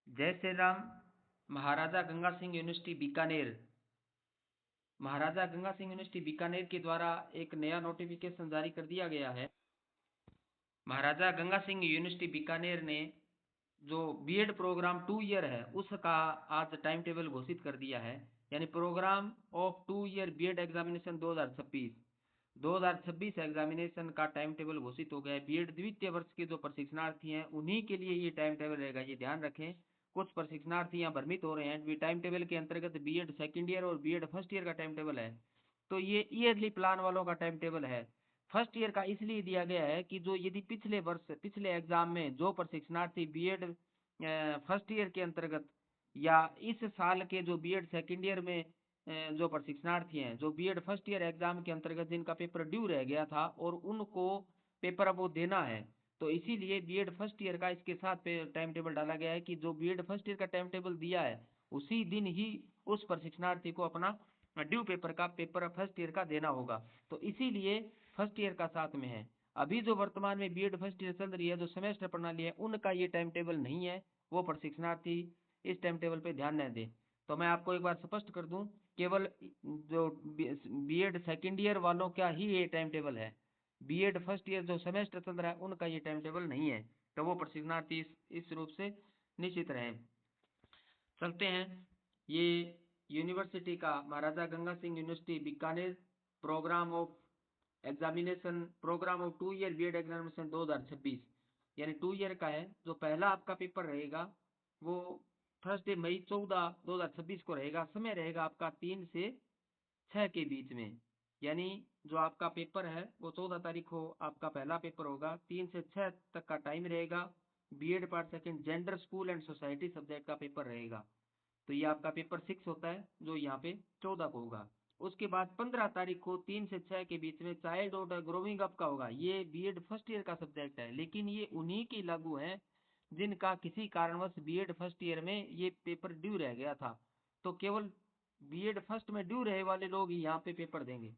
जय श्री राम। महाराजा गंगा सिंह यूनिवर्सिटी बीकानेर महाराजा गंगा सिंह यूनिवर्सिटी बीकानेर के द्वारा एक नया नोटिफिकेशन जारी कर दिया गया है। महाराजा गंगा सिंह यूनिवर्सिटी बीकानेर ने जो बीएड प्रोग्राम 2 ईयर है उसका आज टाइम टेबल घोषित कर दिया है। यानी program of 2 year BEd examination 2026 examination का टाइम टेबल घोषित हो गया है। बीएड द्वितीय वर्ष के जो प्रशिक्षणार्थी हैं उन्हीं के लिए ये टाइम टेबल रहेगा, ये ध्यान रखें। कुछ प्रशिक्षणार्थी यहाँ भ्रमित हो रहे हैं। टाइम टेबल के अंतर्गत बीएड सेकेंड ईयर और बीएड फर्स्ट ईयर का टाइम टेबल है, तो ये ईयरली प्लान वालों का टाइम टेबल है। फर्स्ट ईयर का इसलिए दिया गया है कि जो यदि पिछले एग्जाम में जो प्रशिक्षणार्थी बीएड फर्स्ट ईयर के अंतर्गत या इस साल के जो बीएड सेकेंड ईयर में जो प्रशिक्षणार्थी हैं जो बीएड फर्स्ट ईयर एग्जाम के अंतर्गत जिनका पेपर ड्यू रह गया था और उनको पेपर अब वो देना है, तो इसीलिए बीएड फर्स्ट ईयर का इसके साथ टाइम टेबल डाला गया है कि जो बीएड फर्स्ट ईयर का टाइम टेबल दिया है उसी दिन ही उस प्रशिक्षणार्थी को अपना ड्यू पेपर का पेपर फर्स्ट ईयर का देना होगा। तो इसीलिए फर्स्ट ईयर का साथ में है। अभी जो वर्तमान में बीएड फर्स्ट ईयर चल रही है, जो सेमेस्टर प्रणाली है, उनका ये टाइम टेबल नहीं है। वो प्रशिक्षणार्थी इस टाइम टेबल पे ध्यान न दें। तो मैं आपको एक बार स्पष्ट कर दूं, केवल जो बीएड सेकेंड ईयर वालों का ही ये टाइम टेबल है। बीएड फर्स्ट ईयर जो सेमेस्टर चल रहा है उनका ये टाइम टेबल नहीं है। तो वो प्रशिक्षणार्थी इस रूप से निश्चित रहें। चलते हैं, ये यूनिवर्सिटी का Maharaja Ganga Singh university Bikaner program of 2 year BEd examination 2026 यानी 2 ईयर का है। जो पहला आपका पेपर रहेगा वो थर्सडे मई 14 2026 को रहेगा। समय रहेगा आपका 3 से 6 के बीच में। यानी जो आपका पेपर है वो 14 तारीख को आपका पहला पेपर होगा। 3 से 6 तक का टाइम रहेगा। BEd part second gender school and society subject का पेपर रहेगा। तो ये आपका पेपर 6 होता है जो यहाँ पे 14 को होगा। उसके बाद 15 तारीख को 3 से 6 के बीच में चाइल्ड और ग्रोविंग अप का होगा। ये बीएड फर्स्ट ईयर का सब्जेक्ट है, लेकिन ये उन्हीं की लागू है जिनका किसी कारणवश बीएड फर्स्ट ईयर में ये पेपर ड्यू रह गया था। तो केवल बीएड फर्स्ट में ड्यू रहे वाले लोग ही यहाँ पे पेपर देंगे।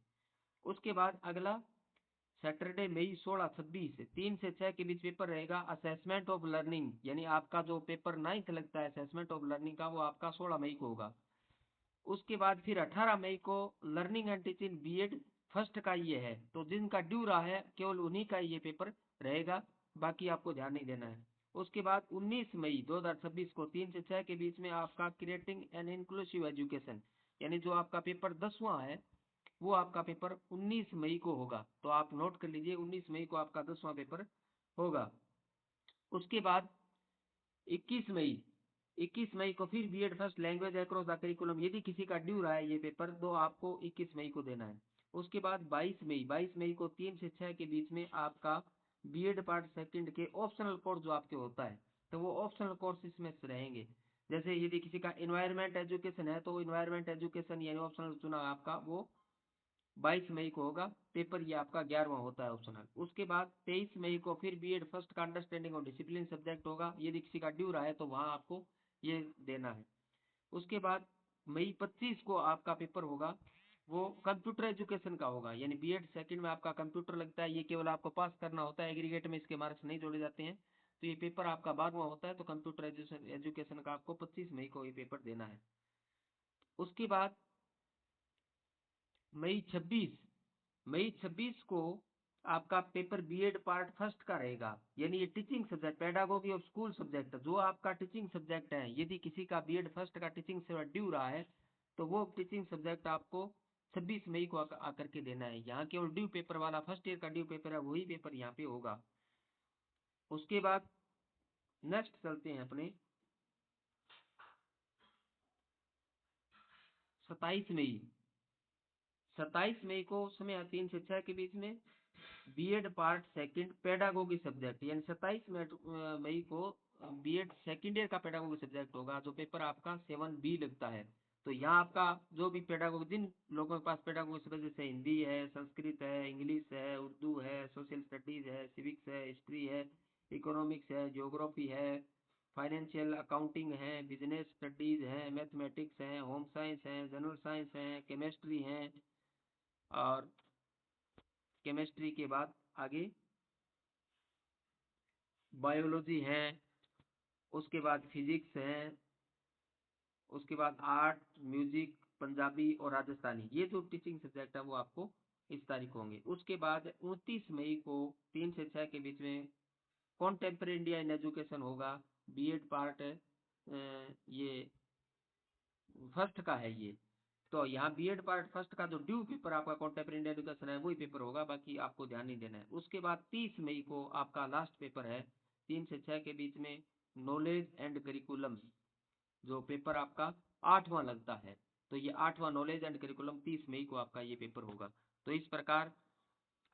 उसके बाद अगला सैटरडे मई 16-26 3 से 6 के बीच पेपर रहेगा असेसमेंट ऑफ लर्निंग। यानी आपका जो पेपर 9th लगता है असेसमेंट ऑफ लर्निंग का, वो आपका 16 मई को होगा। उसके बाद फिर 18 मई को learning and teaching BEd first का ये है। तो जिनका ड्यू रहा है केवल उन्हीं का ये पेपर रहेगा, बाकी आपको ध्यान नहीं देना है। उसके बाद 19 मई 2026 को 3 से 6 के बीच में आपका क्रिएटिंग एन इंक्लूसिव एजुकेशन, यानी जो आपका पेपर 10वां है वो आपका पेपर 19 मई को होगा। तो आप नोट कर लीजिए 19 मई को आपका 10वां पेपर होगा। उसके बाद 21 मई को फिर BEd first language across the curriculum, यदि किसी का ड्यू रहा है ये पेपर तो आपको 21 मई को देना है। उसके बाद 22 मई को 3 से 6 के बीच में आपका बीएड पार्ट सेकंड के ऑप्शनल कोर्स जो आपके होता है, तो वो ऑप्शनल कोर्सेज में रहेंगे। जैसे यदि किसी का इन्वायरमेंट एजुकेशन है तो इन्वायरमेंट एजुकेशन यानी ऑप्शनल चुना आपका, वो 22 मई को होगा। पेपर ये आपका 11वां होता है ऑप्शनल। उसके बाद 23 मई को फिर बीएड फर्स्ट का अंडरस्टैंडिंग और डिसिप्लिन सब्जेक्ट होगा। यदि किसी का ड्यू रहा है तो वहां आपको ये देना है। उसके बाद मई 25 को आपका पेपर होगा, वो कंप्यूटर एजुकेशन का होगा। यानी बीएड सेकंड में आपका कंप्यूटर लगता है, ये केवल आपको पास करना होता है, एग्रीगेट में इसके मार्क्स नहीं जोड़े जाते हैं। तो ये पेपर आपका 12वां होता है। तो कंप्यूटर एजुकेशन का आपको 25 मई को ये पेपर देना है। उसके बाद मई 26 को आपका पेपर बीएड पार्ट फर्स्ट का रहेगा। यानी ये teaching subject pedagogy of school subject जो आपका टीचिंग सब्जेक्ट है, यदि किसी का बीएड फर्स्ट का टीचिंग से ड्यू रहा है तो वो टीचिंग सब्जेक्ट आपको 26 मई को आकर के देना है। यहाँ केवल ड्यू पेपर वाला फर्स्ट ईयर का ड्यू पेपर है वही पेपर यहाँ पे होगा। उसके बाद नेक्स्ट चलते हैं अपने 27 मई। 27 मई को समय 3 से 6 के बीच में BEd part second pedagogy subject, यानी 27 मई को बीएड सेकंड ईयर का पेडागोगी सब्जेक्ट होगा, जो पेपर आपका 7B लगता है। तो यहाँ आपका जो भी पेडागोगी, जिन लोगों के पास पेडागोगी सब्जेक्ट जैसे हिंदी है, संस्कृत है, इंग्लिश है, उर्दू है, सोशल स्टडीज है, सिविक्स है, हिस्ट्री है, इकोनॉमिक्स है, ज्योग्राफी है, फाइनेंशियल अकाउंटिंग है, बिजनेस स्टडीज है, मैथमेटिक्स है, होम साइंस है, जनरल साइंस है, केमिस्ट्री है, और केमिस्ट्री के बाद आगे बायोलॉजी है, उसके बाद फिजिक्स है, उसके बाद आर्ट, म्यूजिक, पंजाबी और राजस्थानी, ये जो टीचिंग सब्जेक्ट है वो आपको इस तारीख को होंगे। उसके बाद 29 मई को 3 से 6 के बीच में कॉन्टेम्परेरी इंडिया इन एजुकेशन होगा, बीएड पार्ट ये फर्स्ट का है ये। तो यहाँ बीएड पार्ट फर्स्ट का जो ड्यू पेपर आपका कॉन्टेम्परेरी इंडिया एजुकेशन है वही पेपर होगा, बाकी आपको ध्यान नहीं देना है। उसके बाद 30 मई को आपका लास्ट पेपर है 3 से 6 के बीच में, नॉलेज एंड करिकुलम, जो पेपर आपका 8वां लगता है। तो ये 8वां नॉलेज एंड करिकुलम 30 मई को आपका ये पेपर होगा। तो इस प्रकार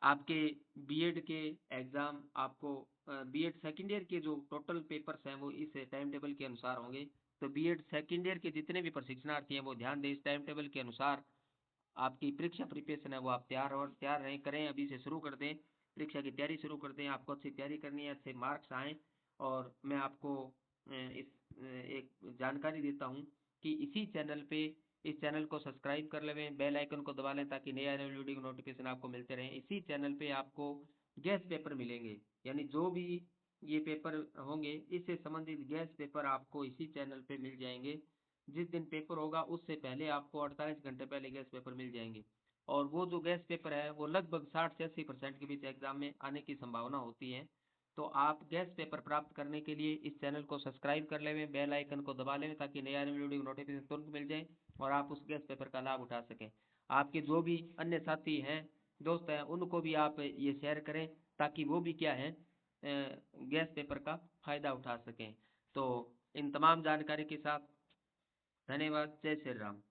आपके बीएड के एग्जाम आपको बीएड सेकेंड ईयर के जो टोटल पेपर्स हैं वो इस टाइम टेबल के अनुसार होंगे। तो बीएड सेकेंड ईयर के जितने भी प्रशिक्षणार्थी हैं वो ध्यान दें, इस टाइम टेबल के अनुसार आपकी परीक्षा प्रिपरेशन है वो आप तैयार रहें, करें, अभी से शुरू कर दें, परीक्षा की तैयारी शुरू कर दें। आपको अच्छी तैयारी करनी है, अच्छे मार्क्स आएँ। और मैं आपको एक जानकारी देता हूँ कि इस चैनल को सब्सक्राइब कर लें, बेल आइकन को दबा लें ताकि नए आने वाली वीडियो की नोटिफिकेशन आपको मिलते रहें। इसी चैनल पे आपको गैस पेपर मिलेंगे, यानी जो भी ये पेपर होंगे इससे संबंधित गैस पेपर आपको इसी चैनल पे मिल जाएंगे। जिस दिन पेपर होगा उससे पहले आपको 48 घंटे पहले गैस पेपर मिल जाएंगे। और वो जो गैस पेपर है वो लगभग 60 से 80% के बीच एग्जाम में आने की संभावना होती है। तो आप गैस पेपर प्राप्त करने के लिए इस चैनल को सब्सक्राइब कर लें, बेल आइकन को दबा लें ताकि नई आने वाली वीडियो की नोटिफिकेशन तुरंत मिल जाए और आप उस गैस पेपर का लाभ उठा सकें। आपके जो भी अन्य साथी हैं, दोस्त हैं, उनको भी आप ये शेयर करें ताकि वो भी क्या है गैस पेपर का फायदा उठा सकें। तो इन तमाम जानकारी के साथ धन्यवाद। जय श्री राम।